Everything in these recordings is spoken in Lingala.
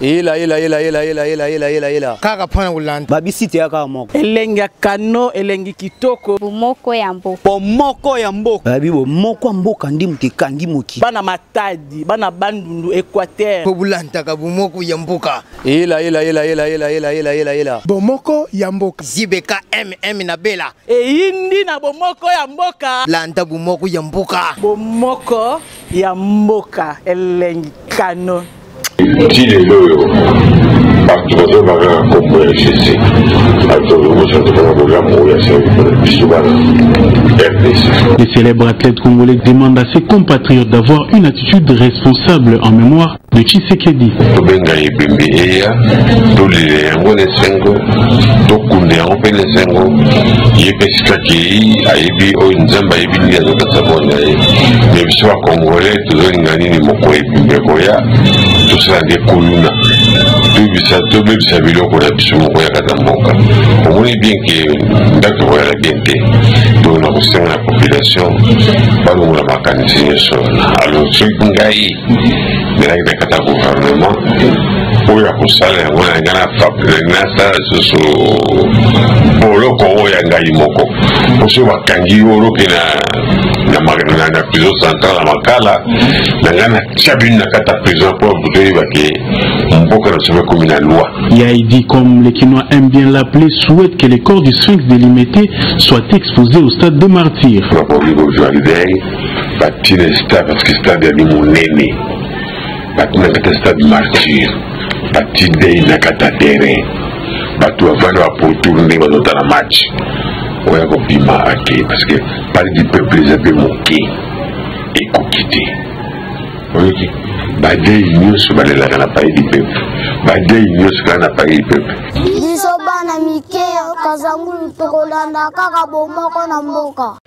ila kaka pana ulanda babisite ya kaka moko elengi kano elengi kitoko bomoko ya mboka bomoko ya mboka babi bomoko ya mboka ndi muke kangi moki bana matadi bana bandundu Équateur po bulanda ka bomoko ya mboka ila bomoko ya mboka zibeka na bela eyindi na bomoko ya mboka landa bomoko ya mboka bomoko ya mboka elengi kano Les célèbres athlètes congolais demandent à ses compatriotes d'avoir une attitude responsable en mémoire de Tshisekedi. la population, pas nous la mécanisation. Alors, ce qui est le gouvernement, pour la console, on a un Yaïdi, comme les Kinois aiment bien l'appeler, souhaite que les corps du sphinx délimité soient exposés au stade de martyrs. Parce que parler du peuple, les avez moqué et coquitté. Badei nyusu balela kana pai di peuple. Badei nyusu kana pai di peuple. Biso bana mike kazangulu tokolanda kaka bomoko na mboka.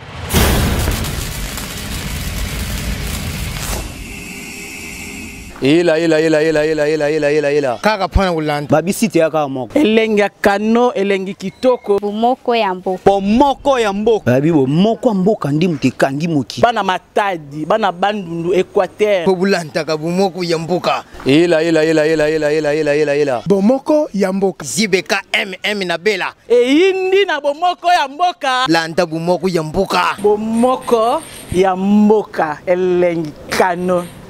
ila kaka pana ulanda babisite ya kaka moko elengi kano elengi kitoko bomoko ya mboka bomoko ya mboka babi bomoko ya mboka ndi muke kangi moki bana matadi bana bandundu Équateur po bulanda ka bomoko ya mboka ila bomoko ya mboka zibeka na bela eyindi na bomoko ya mboka landa bomoko ya mboka bomoko ya mboka elengi kano